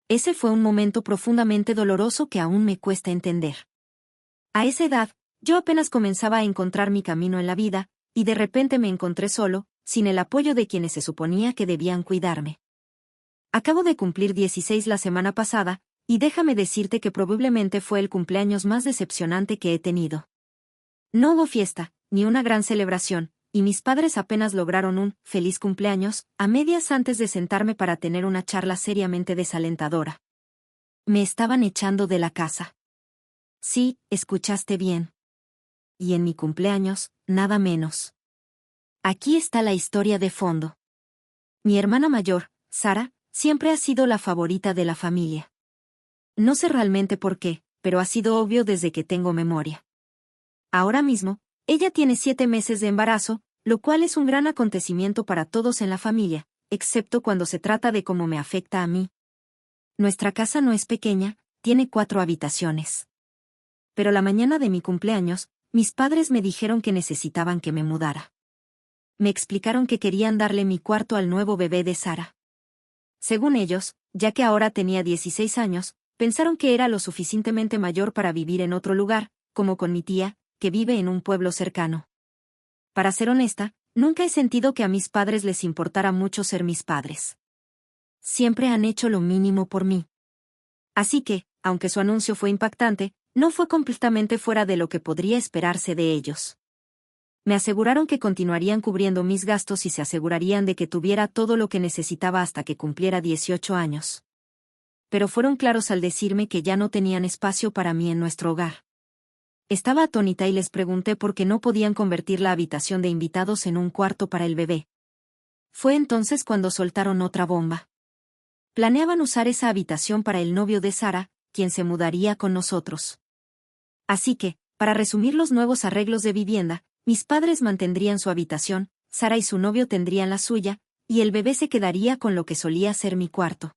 Ese fue un momento profundamente doloroso que aún me cuesta entender. A esa edad, yo apenas comenzaba a encontrar mi camino en la vida, y de repente me encontré solo, sin el apoyo de quienes se suponía que debían cuidarme. Acabo de cumplir 16 la semana pasada, y déjame decirte que probablemente fue el cumpleaños más decepcionante que he tenido. No hubo fiesta, ni una gran celebración, y mis padres apenas lograron un «feliz cumpleaños» a medias antes de sentarme para tener una charla seriamente desalentadora. Me estaban echando de la casa. Sí, escuchaste bien. Y en mi cumpleaños, nada menos. Aquí está la historia de fondo. Mi hermana mayor, Sara, siempre ha sido la favorita de la familia. No sé realmente por qué, pero ha sido obvio desde que tengo memoria. Ahora mismo, ella tiene 7 meses de embarazo, lo cual es un gran acontecimiento para todos en la familia, excepto cuando se trata de cómo me afecta a mí. Nuestra casa no es pequeña, tiene 4 habitaciones. Pero la mañana de mi cumpleaños, mis padres me dijeron que necesitaban que me mudara. Me explicaron que querían darle mi cuarto al nuevo bebé de Sara. Según ellos, ya que ahora tenía 16 años, pensaron que era lo suficientemente mayor para vivir en otro lugar, como con mi tía, que vive en un pueblo cercano. Para ser honesta, nunca he sentido que a mis padres les importara mucho ser mis padres. Siempre han hecho lo mínimo por mí. Así que, aunque su anuncio fue impactante, no fue completamente fuera de lo que podría esperarse de ellos. Me aseguraron que continuarían cubriendo mis gastos y se asegurarían de que tuviera todo lo que necesitaba hasta que cumpliera 18 años. Pero fueron claros al decirme que ya no tenían espacio para mí en nuestro hogar. Estaba atónita y les pregunté por qué no podían convertir la habitación de invitados en un cuarto para el bebé. Fue entonces cuando soltaron otra bomba. Planeaban usar esa habitación para el novio de Sara, quien se mudaría con nosotros. Así que, para resumir los nuevos arreglos de vivienda, mis padres mantendrían su habitación, Sara y su novio tendrían la suya, y el bebé se quedaría con lo que solía ser mi cuarto.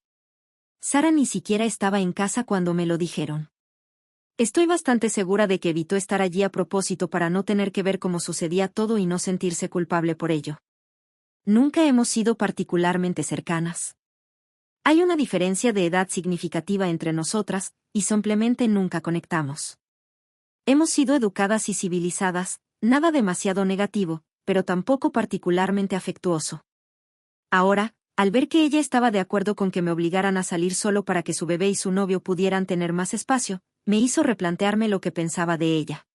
Sara ni siquiera estaba en casa cuando me lo dijeron. Estoy bastante segura de que evitó estar allí a propósito para no tener que ver cómo sucedía todo y no sentirse culpable por ello. Nunca hemos sido particularmente cercanas. Hay una diferencia de edad significativa entre nosotras, y simplemente nunca conectamos. Hemos sido educadas y civilizadas, nada demasiado negativo, pero tampoco particularmente afectuoso. Ahora, al ver que ella estaba de acuerdo con que me obligaran a salir solo para que su bebé y su novio pudieran tener más espacio, me hizo replantearme lo que pensaba de ella.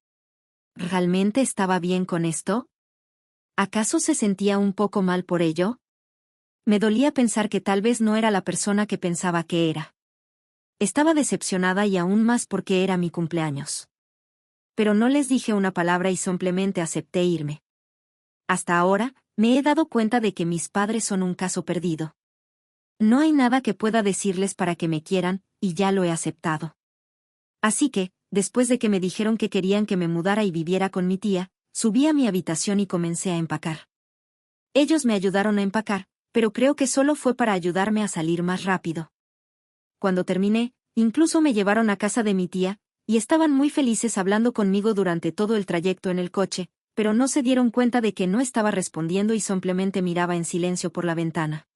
¿Realmente estaba bien con esto? ¿Acaso se sentía un poco mal por ello? Me dolía pensar que tal vez no era la persona que pensaba que era. Estaba decepcionada y aún más porque era mi cumpleaños. Pero no les dije una palabra y simplemente acepté irme. Hasta ahora, me he dado cuenta de que mis padres son un caso perdido. No hay nada que pueda decirles para que me quieran, y ya lo he aceptado. Así que, después de que me dijeron que querían que me mudara y viviera con mi tía, subí a mi habitación y comencé a empacar. Ellos me ayudaron a empacar, pero creo que solo fue para ayudarme a salir más rápido. Cuando terminé, incluso me llevaron a casa de mi tía, y estaban muy felices hablando conmigo durante todo el trayecto en el coche, pero no se dieron cuenta de que no estaba respondiendo y simplemente miraba en silencio por la ventana.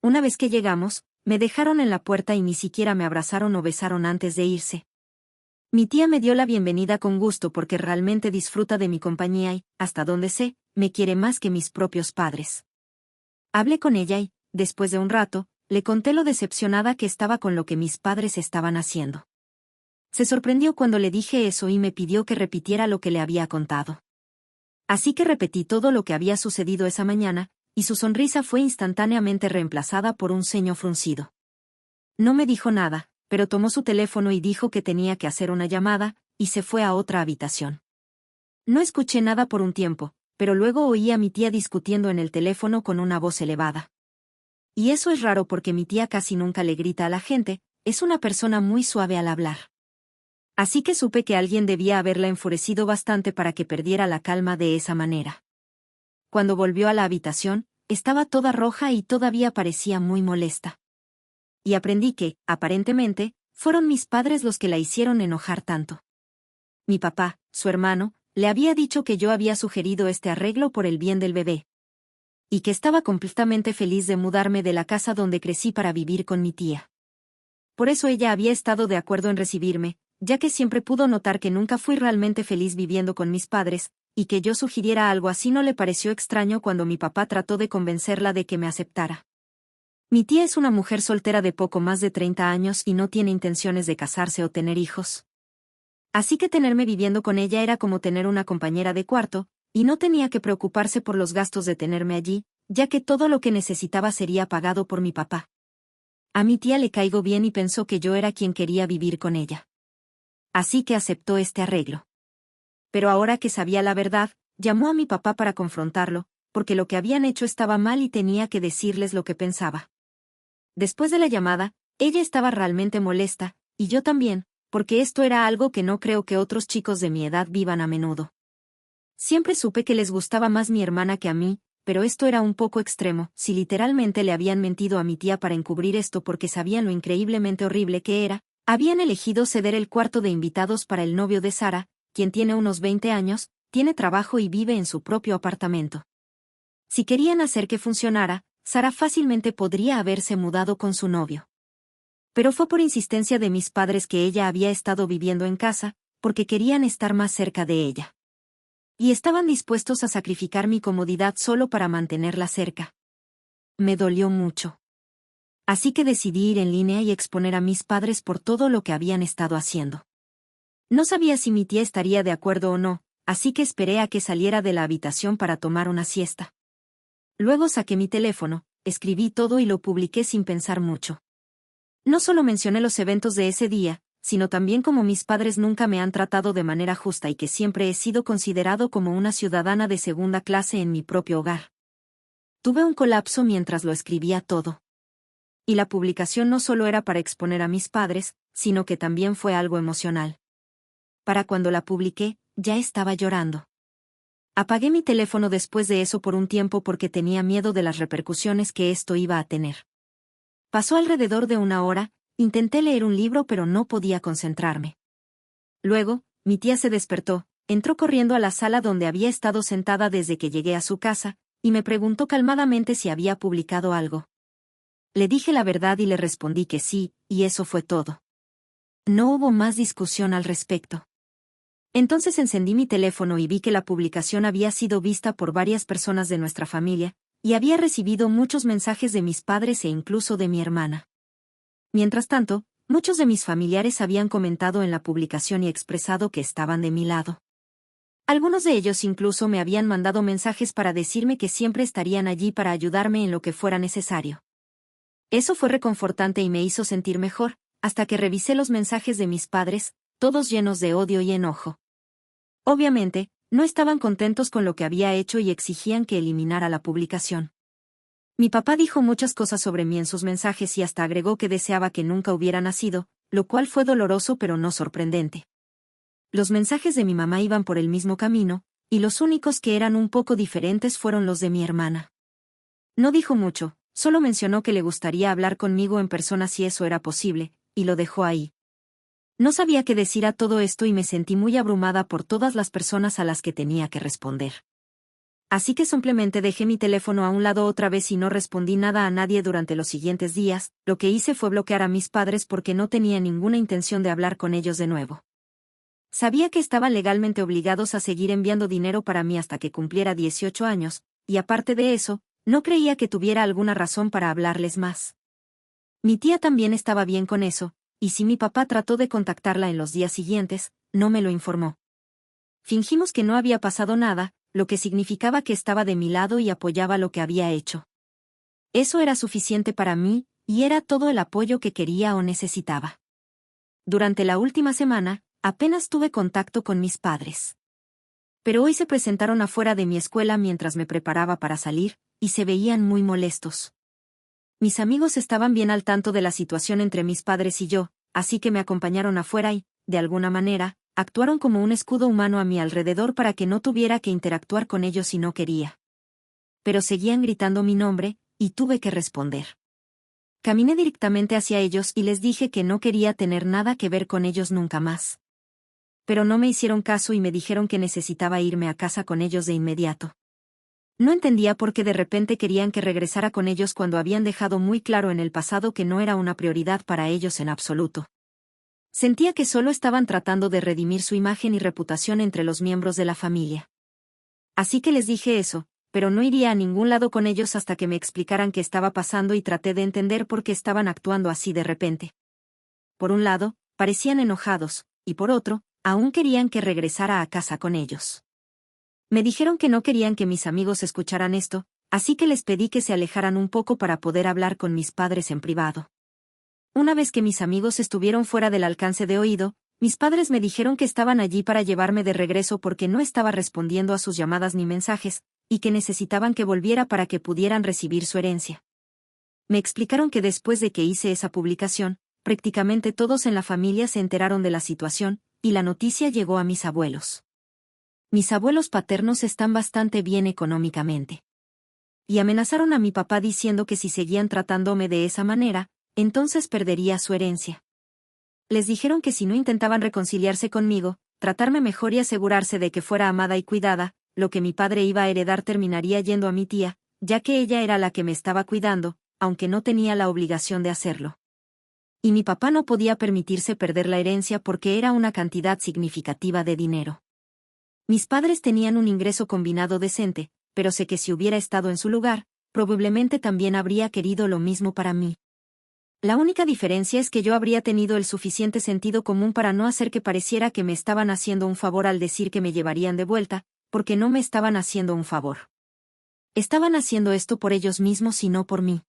Una vez que llegamos, me dejaron en la puerta y ni siquiera me abrazaron o besaron antes de irse. Mi tía me dio la bienvenida con gusto porque realmente disfruta de mi compañía y, hasta donde sé, me quiere más que mis propios padres. Hablé con ella y, después de un rato, le conté lo decepcionada que estaba con lo que mis padres estaban haciendo. Se sorprendió cuando le dije eso y me pidió que repitiera lo que le había contado. Así que repetí todo lo que había sucedido esa mañana, y su sonrisa fue instantáneamente reemplazada por un ceño fruncido. No me dijo nada, pero tomó su teléfono y dijo que tenía que hacer una llamada, y se fue a otra habitación. No escuché nada por un tiempo, pero luego oí a mi tía discutiendo en el teléfono con una voz elevada. Y eso es raro porque mi tía casi nunca le grita a la gente, es una persona muy suave al hablar. Así que supe que alguien debía haberla enfurecido bastante para que perdiera la calma de esa manera. Cuando volvió a la habitación, estaba toda roja y todavía parecía muy molesta. Y aprendí que, aparentemente, fueron mis padres los que la hicieron enojar tanto. Mi papá, su hermano, le había dicho que yo había sugerido este arreglo por el bien del bebé. Y que estaba completamente feliz de mudarme de la casa donde crecí para vivir con mi tía. por eso ella había estado de acuerdo en recibirme, ya que siempre pudo notar que nunca fui realmente feliz viviendo con mis padres, y que yo sugiriera algo así no le pareció extraño cuando mi papá trató de convencerla de que me aceptara. Mi tía es una mujer soltera de poco más de 30 años y no tiene intenciones de casarse o tener hijos. Así que tenerme viviendo con ella era como tener una compañera de cuarto, y no tenía que preocuparse por los gastos de tenerme allí, ya que todo lo que necesitaba sería pagado por mi papá. A mi tía le caigo bien y pensó que yo era quien quería vivir con ella. Así que aceptó este arreglo. Pero ahora que sabía la verdad, llamó a mi papá para confrontarlo, porque lo que habían hecho estaba mal y tenía que decirles lo que pensaba. Después de la llamada, ella estaba realmente molesta, y yo también, porque esto era algo que no creo que otros chicos de mi edad vivan a menudo. Siempre supe que les gustaba más mi hermana que a mí, pero esto era un poco extremo, si literalmente le habían mentido a mi tía para encubrir esto porque sabían lo increíblemente horrible que era, habían elegido ceder el cuarto de invitados para el novio de Sara, quien tiene unos 20 años, tiene trabajo y vive en su propio apartamento. Si querían hacer que funcionara, Sara fácilmente podría haberse mudado con su novio. Pero fue por insistencia de mis padres que ella había estado viviendo en casa, porque querían estar más cerca de ella. Y estaban dispuestos a sacrificar mi comodidad solo para mantenerla cerca. Me dolió mucho. Así que decidí ir en línea y exponer a mis padres por todo lo que habían estado haciendo. No sabía si mi tía estaría de acuerdo o no, así que esperé a que saliera de la habitación para tomar una siesta. Luego saqué mi teléfono, escribí todo y lo publiqué sin pensar mucho. No solo mencioné los eventos de ese día, sino también cómo mis padres nunca me han tratado de manera justa y que siempre he sido considerado como una ciudadana de segunda clase en mi propio hogar. Tuve un colapso mientras lo escribía todo. Y la publicación no solo era para exponer a mis padres, sino que también fue algo emocional. Para cuando la publiqué, ya estaba llorando. Apagué mi teléfono después de eso por un tiempo porque tenía miedo de las repercusiones que esto iba a tener. Pasó alrededor de una hora, intenté leer un libro pero no podía concentrarme. Luego, mi tía se despertó, entró corriendo a la sala donde había estado sentada desde que llegué a su casa, y me preguntó calmadamente si había publicado algo. Le dije la verdad y le respondí que sí, y eso fue todo. No hubo más discusión al respecto. Entonces encendí mi teléfono y vi que la publicación había sido vista por varias personas de nuestra familia, y había recibido muchos mensajes de mis padres e incluso de mi hermana. Mientras tanto, muchos de mis familiares habían comentado en la publicación y expresado que estaban de mi lado. Algunos de ellos incluso me habían mandado mensajes para decirme que siempre estarían allí para ayudarme en lo que fuera necesario. Eso fue reconfortante y me hizo sentir mejor, hasta que revisé los mensajes de mis padres, todos llenos de odio y enojo. Obviamente, no estaban contentos con lo que había hecho y exigían que eliminara la publicación. Mi papá dijo muchas cosas sobre mí en sus mensajes y hasta agregó que deseaba que nunca hubiera nacido, lo cual fue doloroso pero no sorprendente. Los mensajes de mi mamá iban por el mismo camino, y los únicos que eran un poco diferentes fueron los de mi hermana. No dijo mucho, solo mencionó que le gustaría hablar conmigo en persona si eso era posible, y lo dejó ahí. No sabía qué decir a todo esto y me sentí muy abrumada por todas las personas a las que tenía que responder. Así que simplemente dejé mi teléfono a un lado otra vez y no respondí nada a nadie durante los siguientes días. Lo que hice fue bloquear a mis padres porque no tenía ninguna intención de hablar con ellos de nuevo. Sabía que estaban legalmente obligados a seguir enviando dinero para mí hasta que cumpliera 18 años, y aparte de eso, no creía que tuviera alguna razón para hablarles más. Mi tía también estaba bien con eso, y si mi papá trató de contactarla en los días siguientes, no me lo informó. Fingimos que no había pasado nada, lo que significaba que estaba de mi lado y apoyaba lo que había hecho. Eso era suficiente para mí, y era todo el apoyo que quería o necesitaba. Durante la última semana, apenas tuve contacto con mis padres. Pero hoy se presentaron afuera de mi escuela mientras me preparaba para salir, y se veían muy molestos. Mis amigos estaban bien al tanto de la situación entre mis padres y yo, así que me acompañaron afuera y, de alguna manera, actuaron como un escudo humano a mi alrededor para que no tuviera que interactuar con ellos si no quería. Pero seguían gritando mi nombre, y tuve que responder. Caminé directamente hacia ellos y les dije que no quería tener nada que ver con ellos nunca más. Pero no me hicieron caso y me dijeron que necesitaba irme a casa con ellos de inmediato. No entendía por qué de repente querían que regresara con ellos cuando habían dejado muy claro en el pasado que no era una prioridad para ellos en absoluto. Sentía que solo estaban tratando de redimir su imagen y reputación entre los miembros de la familia. Así que les dije eso, pero no iría a ningún lado con ellos hasta que me explicaran qué estaba pasando y traté de entender por qué estaban actuando así de repente. Por un lado, parecían enojados, y por otro, aún querían que regresara a casa con ellos. Me dijeron que no querían que mis amigos escucharan esto, así que les pedí que se alejaran un poco para poder hablar con mis padres en privado. Una vez que mis amigos estuvieron fuera del alcance de oído, mis padres me dijeron que estaban allí para llevarme de regreso porque no estaba respondiendo a sus llamadas ni mensajes, y que necesitaban que volviera para que pudieran recibir su herencia. Me explicaron que después de que hice esa publicación, prácticamente todos en la familia se enteraron de la situación, y la noticia llegó a mis abuelos. Mis abuelos paternos están bastante bien económicamente. Y amenazaron a mi papá diciendo que si seguían tratándome de esa manera, entonces perdería su herencia. Les dijeron que si no intentaban reconciliarse conmigo, tratarme mejor y asegurarse de que fuera amada y cuidada, lo que mi padre iba a heredar terminaría yendo a mi tía, ya que ella era la que me estaba cuidando, aunque no tenía la obligación de hacerlo. Y mi papá no podía permitirse perder la herencia porque era una cantidad significativa de dinero. Mis padres tenían un ingreso combinado decente, pero sé que si hubiera estado en su lugar, probablemente también habría querido lo mismo para mí. La única diferencia es que yo habría tenido el suficiente sentido común para no hacer que pareciera que me estaban haciendo un favor al decir que me llevarían de vuelta, porque no me estaban haciendo un favor. Estaban haciendo esto por ellos mismos y no por mí.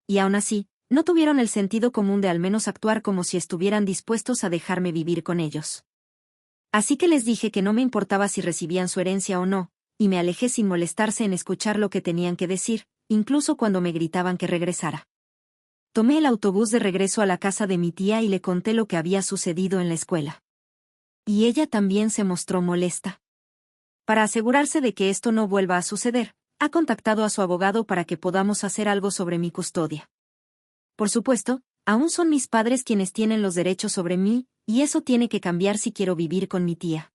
Y aún así, no tuvieron el sentido común de al menos actuar como si estuvieran dispuestos a dejarme vivir con ellos. Así que les dije que no me importaba si recibían su herencia o no, y me alejé sin molestarse en escuchar lo que tenían que decir, incluso cuando me gritaban que regresara. Tomé el autobús de regreso a la casa de mi tía y le conté lo que había sucedido en la escuela. Y ella también se mostró molesta. Para asegurarse de que esto no vuelva a suceder, ha contactado a su abogado para que podamos hacer algo sobre mi custodia. Por supuesto, aún son mis padres quienes tienen los derechos sobre mí, y eso tiene que cambiar si quiero vivir con mi tía.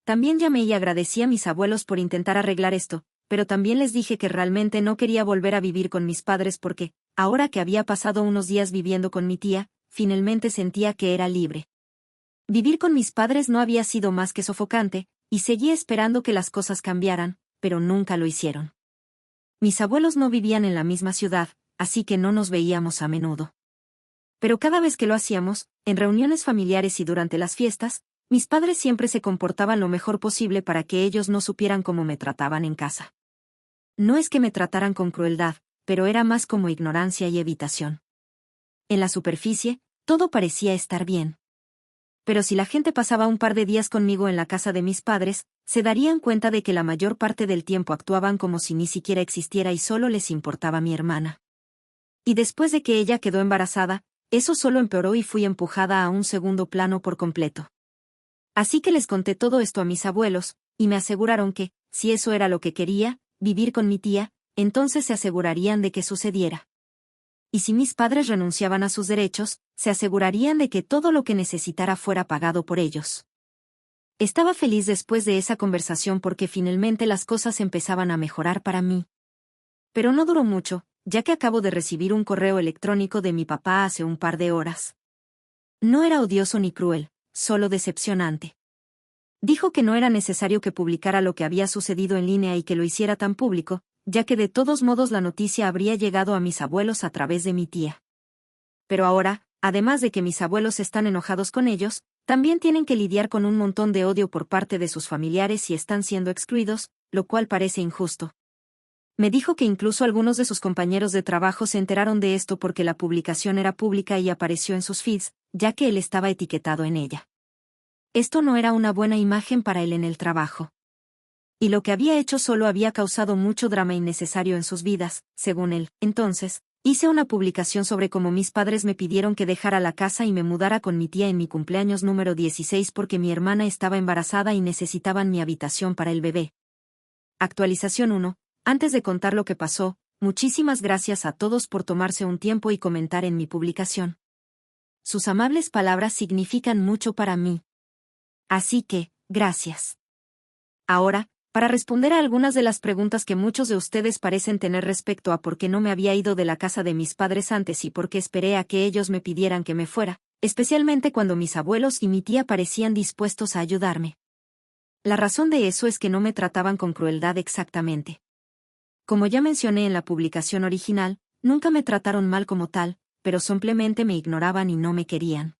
También llamé y agradecí a mis abuelos por intentar arreglar esto, pero también les dije que realmente no quería volver a vivir con mis padres porque, ahora que había pasado unos días viviendo con mi tía, finalmente sentía que era libre. Vivir con mis padres no había sido más que sofocante, y seguía esperando que las cosas cambiaran, pero nunca lo hicieron. Mis abuelos no vivían en la misma ciudad, así que no nos veíamos a menudo. Pero cada vez que lo hacíamos, en reuniones familiares y durante las fiestas, mis padres siempre se comportaban lo mejor posible para que ellos no supieran cómo me trataban en casa. No es que me trataran con crueldad, pero era más como ignorancia y evitación. En la superficie, todo parecía estar bien. Pero si la gente pasaba un par de días conmigo en la casa de mis padres, se darían cuenta de que la mayor parte del tiempo actuaban como si ni siquiera existiera y solo les importaba mi hermana. Y después de que ella quedó embarazada, eso solo empeoró y fui empujada a un segundo plano por completo. Así que les conté todo esto a mis abuelos, y me aseguraron que, si eso era lo que quería, vivir con mi tía, entonces se asegurarían de que sucediera. Y si mis padres renunciaban a sus derechos, se asegurarían de que todo lo que necesitara fuera pagado por ellos. Estaba feliz después de esa conversación porque finalmente las cosas empezaban a mejorar para mí. Pero no duró mucho, ya que acabo de recibir un correo electrónico de mi papá hace un par de horas. No era odioso ni cruel, solo decepcionante. Dijo que no era necesario que publicara lo que había sucedido en línea y que lo hiciera tan público, ya que de todos modos la noticia habría llegado a mis abuelos a través de mi tía. Pero ahora, además de que mis abuelos están enojados con ellos, también tienen que lidiar con un montón de odio por parte de sus familiares y están siendo excluidos, lo cual parece injusto. Me dijo que incluso algunos de sus compañeros de trabajo se enteraron de esto porque la publicación era pública y apareció en sus feeds, ya que él estaba etiquetado en ella. Esto no era una buena imagen para él en el trabajo. Y lo que había hecho solo había causado mucho drama innecesario en sus vidas, según él. Entonces, hice una publicación sobre cómo mis padres me pidieron que dejara la casa y me mudara con mi tía en mi cumpleaños número 16 porque mi hermana estaba embarazada y necesitaban mi habitación para el bebé. Actualización 1. Antes de contar lo que pasó, muchísimas gracias a todos por tomarse un tiempo y comentar en mi publicación. Sus amables palabras significan mucho para mí. Así que, gracias. Ahora, Para responder a algunas de las preguntas que muchos de ustedes parecen tener respecto a por qué no me había ido de la casa de mis padres antes y por qué esperé a que ellos me pidieran que me fuera, especialmente cuando mis abuelos y mi tía parecían dispuestos a ayudarme. La razón de eso es que no me trataban con crueldad exactamente. Como ya mencioné en la publicación original, nunca me trataron mal como tal, pero simplemente me ignoraban y no me querían.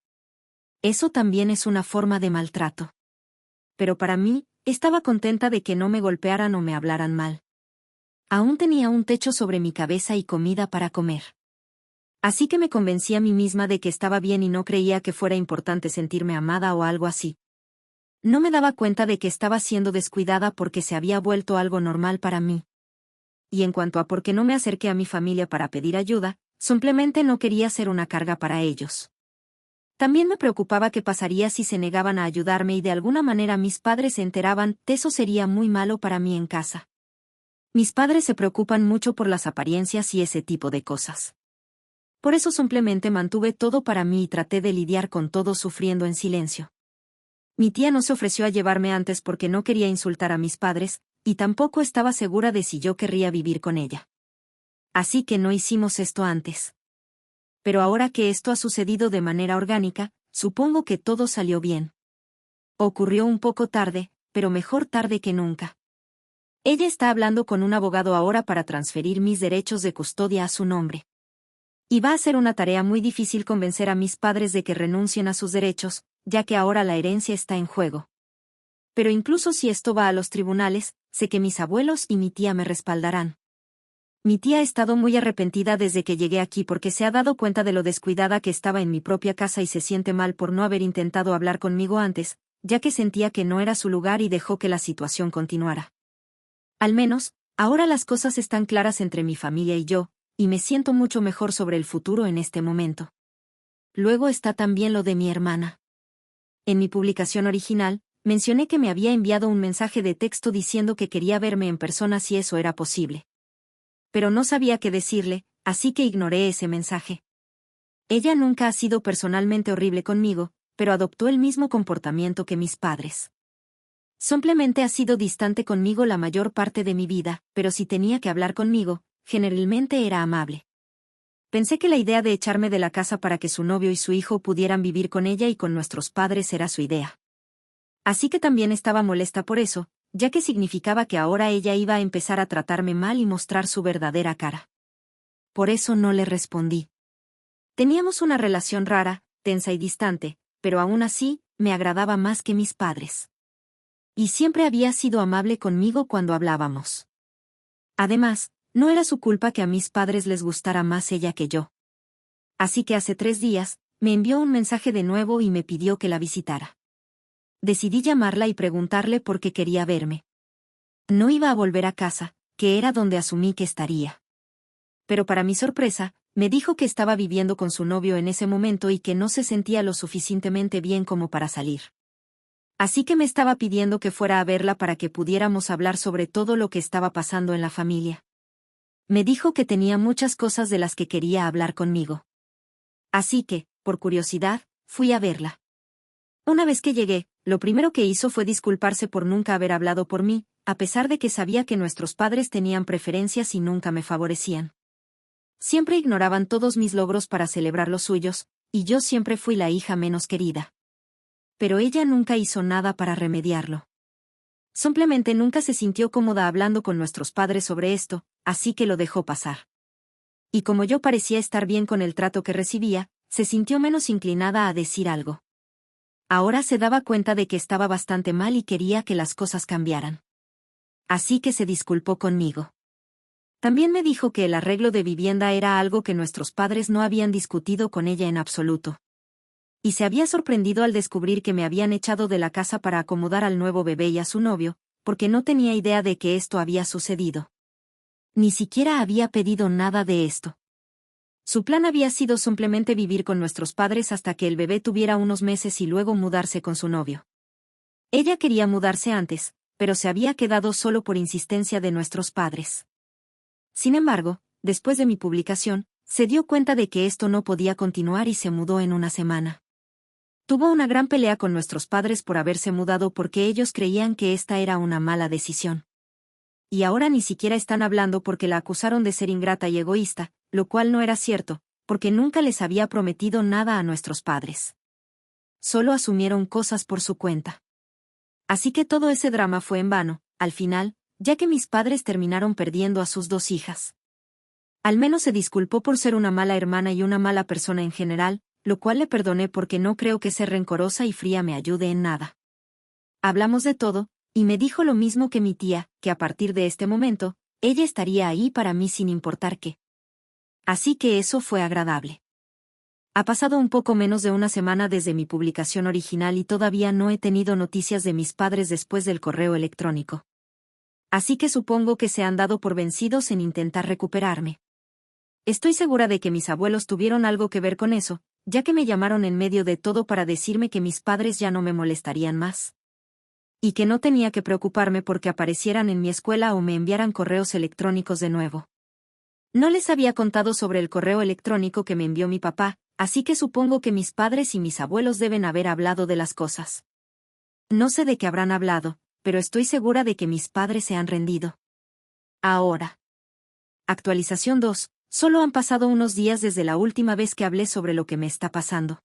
Eso también es una forma de maltrato. Pero para mí, estaba contenta de que no me golpearan o me hablaran mal. Aún tenía un techo sobre mi cabeza y comida para comer. Así que me convencí a mí misma de que estaba bien y no creía que fuera importante sentirme amada o algo así. No me daba cuenta de que estaba siendo descuidada porque se había vuelto algo normal para mí. Y en cuanto a por qué no me acerqué a mi familia para pedir ayuda, simplemente no quería ser una carga para ellos. También me preocupaba qué pasaría si se negaban a ayudarme y de alguna manera mis padres se enteraban, eso sería muy malo para mí en casa. Mis padres se preocupan mucho por las apariencias y ese tipo de cosas. Por eso simplemente mantuve todo para mí y traté de lidiar con todo sufriendo en silencio. Mi tía no se ofreció a llevarme antes porque no quería insultar a mis padres, y tampoco estaba segura de si yo querría vivir con ella. Así que no hicimos esto antes. Pero ahora que esto ha sucedido de manera orgánica, supongo que todo salió bien. Ocurrió un poco tarde, pero mejor tarde que nunca. Ella está hablando con un abogado ahora para transferir mis derechos de custodia a su nombre. Y va a ser una tarea muy difícil convencer a mis padres de que renuncien a sus derechos, ya que ahora la herencia está en juego. Pero incluso si esto va a los tribunales, sé que mis abuelos y mi tía me respaldarán. Mi tía ha estado muy arrepentida desde que llegué aquí porque se ha dado cuenta de lo descuidada que estaba en mi propia casa y se siente mal por no haber intentado hablar conmigo antes, ya que sentía que no era su lugar y dejó que la situación continuara. Al menos, ahora las cosas están claras entre mi familia y yo, y me siento mucho mejor sobre el futuro en este momento. Luego está también lo de mi hermana. En mi publicación original, mencioné que me había enviado un mensaje de texto diciendo que quería verme en persona si eso era posible. Pero no sabía qué decirle, así que ignoré ese mensaje. Ella nunca ha sido personalmente horrible conmigo, pero adoptó el mismo comportamiento que mis padres. Simplemente ha sido distante conmigo la mayor parte de mi vida, pero si tenía que hablar conmigo, generalmente era amable. Pensé que la idea de echarme de la casa para que su novio y su hijo pudieran vivir con ella y con nuestros padres era su idea. Así que también estaba molesta por eso, ya que significaba que ahora ella iba a empezar a tratarme mal y mostrar su verdadera cara. Por eso no le respondí. Teníamos una relación rara, tensa y distante, pero aún así, me agradaba más que mis padres. Y siempre había sido amable conmigo cuando hablábamos. Además, no era su culpa que a mis padres les gustara más ella que yo. Así que hace 3 días, me envió un mensaje de nuevo y me pidió que la visitara. Decidí llamarla y preguntarle por qué quería verme. No iba a volver a casa, que era donde asumí que estaría. Pero para mi sorpresa, me dijo que estaba viviendo con su novio en ese momento y que no se sentía lo suficientemente bien como para salir. Así que me estaba pidiendo que fuera a verla para que pudiéramos hablar sobre todo lo que estaba pasando en la familia. Me dijo que tenía muchas cosas de las que quería hablar conmigo. Así que, por curiosidad, fui a verla. Una vez que llegué, lo primero que hizo fue disculparse por nunca haber hablado por mí, a pesar de que sabía que nuestros padres tenían preferencias y nunca me favorecían. Siempre ignoraban todos mis logros para celebrar los suyos, y yo siempre fui la hija menos querida. Pero ella nunca hizo nada para remediarlo. Simplemente nunca se sintió cómoda hablando con nuestros padres sobre esto, así que lo dejó pasar. Y como yo parecía estar bien con el trato que recibía, se sintió menos inclinada a decir algo. Ahora se daba cuenta de que estaba bastante mal y quería que las cosas cambiaran. Así que se disculpó conmigo. También me dijo que el arreglo de vivienda era algo que nuestros padres no habían discutido con ella en absoluto. Y se había sorprendido al descubrir que me habían echado de la casa para acomodar al nuevo bebé y a su novio, porque no tenía idea de que esto había sucedido. Ni siquiera había pedido nada de esto. Su plan había sido simplemente vivir con nuestros padres hasta que el bebé tuviera unos meses y luego mudarse con su novio. Ella quería mudarse antes, pero se había quedado solo por insistencia de nuestros padres. Sin embargo, después de mi publicación, se dio cuenta de que esto no podía continuar y se mudó en una semana. Tuvo una gran pelea con nuestros padres por haberse mudado porque ellos creían que esta era una mala decisión. Y ahora ni siquiera están hablando porque la acusaron de ser ingrata y egoísta, lo cual no era cierto, porque nunca les había prometido nada a nuestros padres. Solo asumieron cosas por su cuenta. Así que todo ese drama fue en vano, al final, ya que mis padres terminaron perdiendo a sus 2 hijas. Al menos se disculpó por ser una mala hermana y una mala persona en general, lo cual le perdoné porque no creo que ser rencorosa y fría me ayude en nada. Hablamos de todo, y me dijo lo mismo que mi tía, que a partir de este momento, ella estaría ahí para mí sin importar qué. Así que eso fue agradable. Ha pasado un poco menos de una semana desde mi publicación original y todavía no he tenido noticias de mis padres después del correo electrónico. Así que supongo que se han dado por vencidos en intentar recuperarme. Estoy segura de que mis abuelos tuvieron algo que ver con eso, ya que me llamaron en medio de todo para decirme que mis padres ya no me molestarían más. Y que no tenía que preocuparme porque aparecieran en mi escuela o me enviaran correos electrónicos de nuevo. No les había contado sobre el correo electrónico que me envió mi papá, así que supongo que mis padres y mis abuelos deben haber hablado de las cosas. No sé de qué habrán hablado, pero estoy segura de que mis padres se han rendido. Ahora. Actualización 2. Solo han pasado unos días desde la última vez que hablé sobre lo que me está pasando.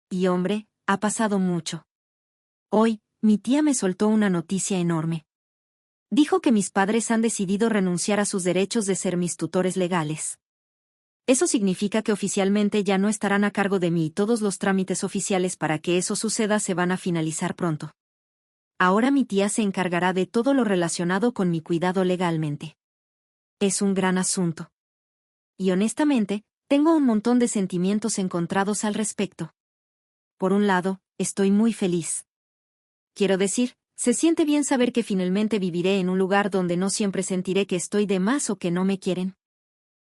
Y hombre, ha pasado mucho. Hoy, mi tía me soltó una noticia enorme. Dijo que mis padres han decidido renunciar a sus derechos de ser mis tutores legales. Eso significa que oficialmente ya no estarán a cargo de mí y todos los trámites oficiales para que eso suceda se van a finalizar pronto. Ahora mi tía se encargará de todo lo relacionado con mi cuidado legalmente. Es un gran asunto. Y honestamente, tengo un montón de sentimientos encontrados al respecto. Por un lado, estoy muy feliz. Quiero decir, se siente bien saber que finalmente viviré en un lugar donde no siempre sentiré que estoy de más o que no me quieren.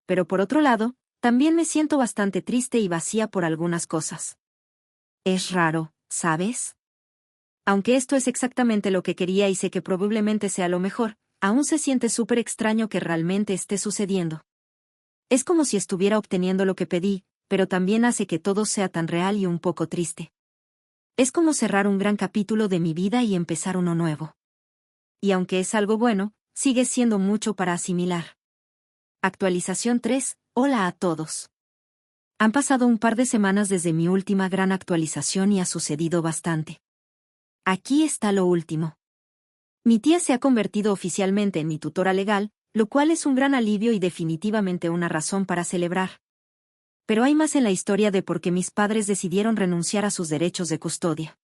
Pero por otro lado, también me siento bastante triste y vacía por algunas cosas. Es raro, ¿sabes? Aunque esto es exactamente lo que quería y sé que probablemente sea lo mejor, aún se siente súper extraño que realmente esté sucediendo. Es como si estuviera obteniendo lo que pedí, pero también hace que todo sea tan real y un poco triste. Es como cerrar un gran capítulo de mi vida y empezar uno nuevo. Y aunque es algo bueno, sigue siendo mucho para asimilar. Actualización 3. Hola a todos. Han pasado un par de semanas desde mi última gran actualización y ha sucedido bastante. Aquí está lo último. Mi tía se ha convertido oficialmente en mi tutora legal, lo cual es un gran alivio y definitivamente una razón para celebrar. Pero hay más en la historia de por qué mis padres decidieron renunciar a sus derechos de custodia.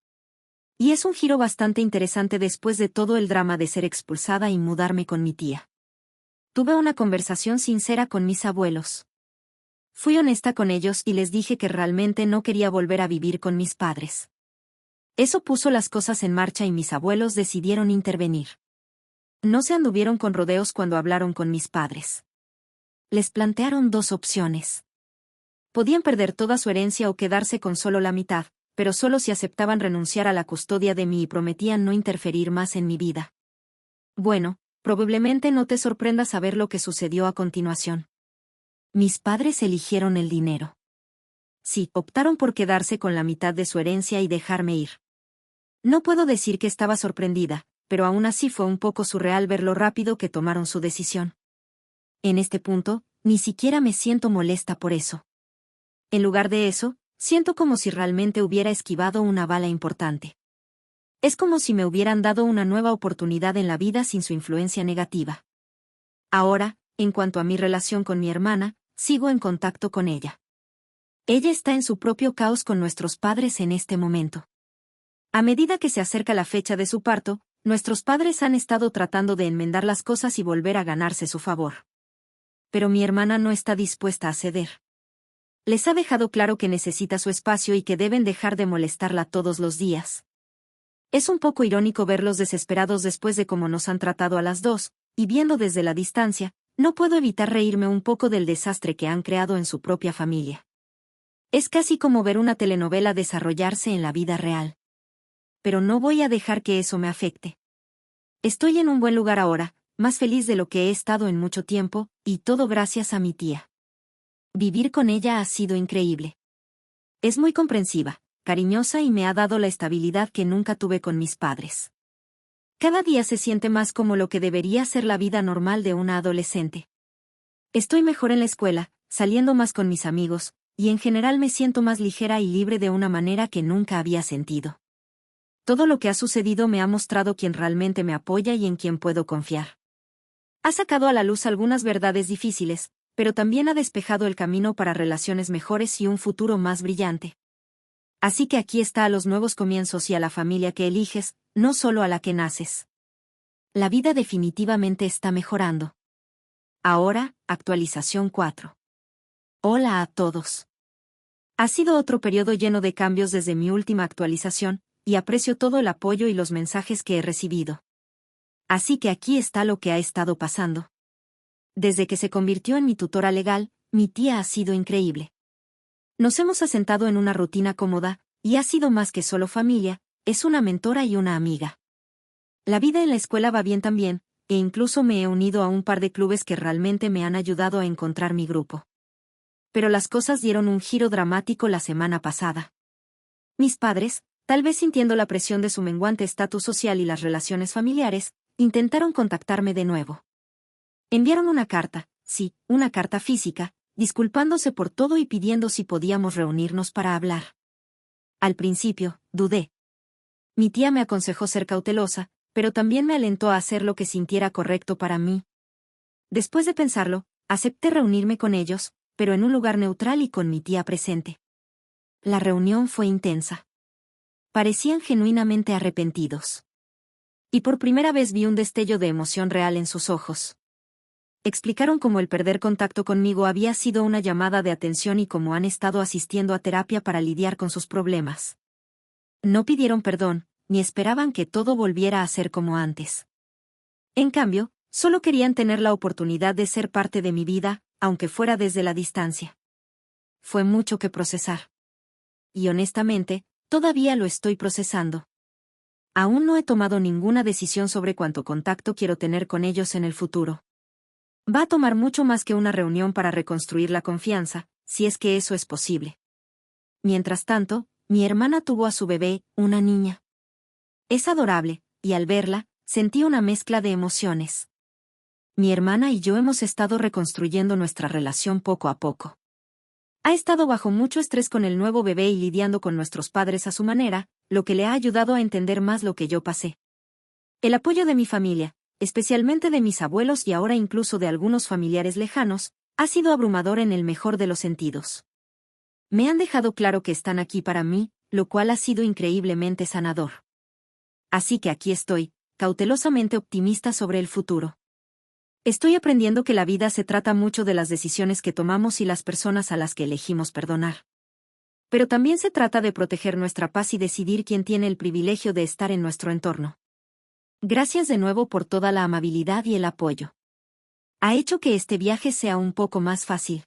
Y es un giro bastante interesante después de todo el drama de ser expulsada y mudarme con mi tía. Tuve una conversación sincera con mis abuelos. Fui honesta con ellos y les dije que realmente no quería volver a vivir con mis padres. Eso puso las cosas en marcha y mis abuelos decidieron intervenir. No se anduvieron con rodeos cuando hablaron con mis padres. Les plantearon 2 opciones. Podían perder toda su herencia o quedarse con solo la mitad, pero solo si aceptaban renunciar a la custodia de mí y prometían no interferir más en mi vida. Bueno, probablemente no te sorprenda saber lo que sucedió a continuación. Mis padres eligieron el dinero. Sí, optaron por quedarse con la mitad de su herencia y dejarme ir. No puedo decir que estaba sorprendida, pero aún así fue un poco surreal ver lo rápido que tomaron su decisión. En este punto, ni siquiera me siento molesta por eso. En lugar de eso, siento como si realmente hubiera esquivado una bala importante. Es como si me hubieran dado una nueva oportunidad en la vida sin su influencia negativa. Ahora, en cuanto a mi relación con mi hermana, sigo en contacto con ella. Ella está en su propio caos con nuestros padres en este momento. A medida que se acerca la fecha de su parto, nuestros padres han estado tratando de enmendar las cosas y volver a ganarse su favor. Pero mi hermana no está dispuesta a ceder. Les ha dejado claro que necesita su espacio y que deben dejar de molestarla todos los días. Es un poco irónico verlos desesperados después de cómo nos han tratado a las dos, y viendo desde la distancia, no puedo evitar reírme un poco del desastre que han creado en su propia familia. Es casi como ver una telenovela desarrollarse en la vida real. Pero no voy a dejar que eso me afecte. Estoy en un buen lugar ahora, más feliz de lo que he estado en mucho tiempo, y todo gracias a mi tía. Vivir con ella ha sido increíble. Es muy comprensiva, cariñosa y me ha dado la estabilidad que nunca tuve con mis padres. Cada día se siente más como lo que debería ser la vida normal de una adolescente. Estoy mejor en la escuela, saliendo más con mis amigos, y en general me siento más ligera y libre de una manera que nunca había sentido. Todo lo que ha sucedido me ha mostrado quién realmente me apoya y en quién puedo confiar. Ha sacado a la luz algunas verdades difíciles, pero también ha despejado el camino para relaciones mejores y un futuro más brillante. Así que aquí está a los nuevos comienzos y a la familia que eliges, no solo a la que naces. La vida definitivamente está mejorando. Ahora, actualización 4. Hola a todos. Ha sido otro periodo lleno de cambios desde mi última actualización, y aprecio todo el apoyo y los mensajes que he recibido. Así que aquí está lo que ha estado pasando. Desde que se convirtió en mi tutora legal, mi tía ha sido increíble. Nos hemos asentado en una rutina cómoda, y ha sido más que solo familia, es una mentora y una amiga. La vida en la escuela va bien también, e incluso me he unido a un par de clubes que realmente me han ayudado a encontrar mi grupo. Pero las cosas dieron un giro dramático la semana pasada. Mis padres, tal vez sintiendo la presión de su menguante estatus social y las relaciones familiares, intentaron contactarme de nuevo. Enviaron una carta, sí, una carta física, disculpándose por todo y pidiendo si podíamos reunirnos para hablar. Al principio, dudé. Mi tía me aconsejó ser cautelosa, pero también me alentó a hacer lo que sintiera correcto para mí. Después de pensarlo, acepté reunirme con ellos, pero en un lugar neutral y con mi tía presente. La reunión fue intensa. Parecían genuinamente arrepentidos. Y por primera vez vi un destello de emoción real en sus ojos. Explicaron cómo el perder contacto conmigo había sido una llamada de atención y cómo han estado asistiendo a terapia para lidiar con sus problemas. No pidieron perdón, ni esperaban que todo volviera a ser como antes. En cambio, solo querían tener la oportunidad de ser parte de mi vida, aunque fuera desde la distancia. Fue mucho que procesar. Y honestamente, todavía lo estoy procesando. Aún no he tomado ninguna decisión sobre cuánto contacto quiero tener con ellos en el futuro. Va a tomar mucho más que una reunión para reconstruir la confianza, si es que eso es posible. Mientras tanto, mi hermana tuvo a su bebé, una niña. Es adorable, y al verla, sentí una mezcla de emociones. Mi hermana y yo hemos estado reconstruyendo nuestra relación poco a poco. Ha estado bajo mucho estrés con el nuevo bebé y lidiando con nuestros padres a su manera, lo que le ha ayudado a entender más lo que yo pasé. El apoyo de mi familia, especialmente de mis abuelos y ahora incluso de algunos familiares lejanos, ha sido abrumador en el mejor de los sentidos. Me han dejado claro que están aquí para mí, lo cual ha sido increíblemente sanador. Así que aquí estoy, cautelosamente optimista sobre el futuro. Estoy aprendiendo que la vida se trata mucho de las decisiones que tomamos y las personas a las que elegimos perdonar. Pero también se trata de proteger nuestra paz y decidir quién tiene el privilegio de estar en nuestro entorno. Gracias de nuevo por toda la amabilidad y el apoyo. Ha hecho que este viaje sea un poco más fácil.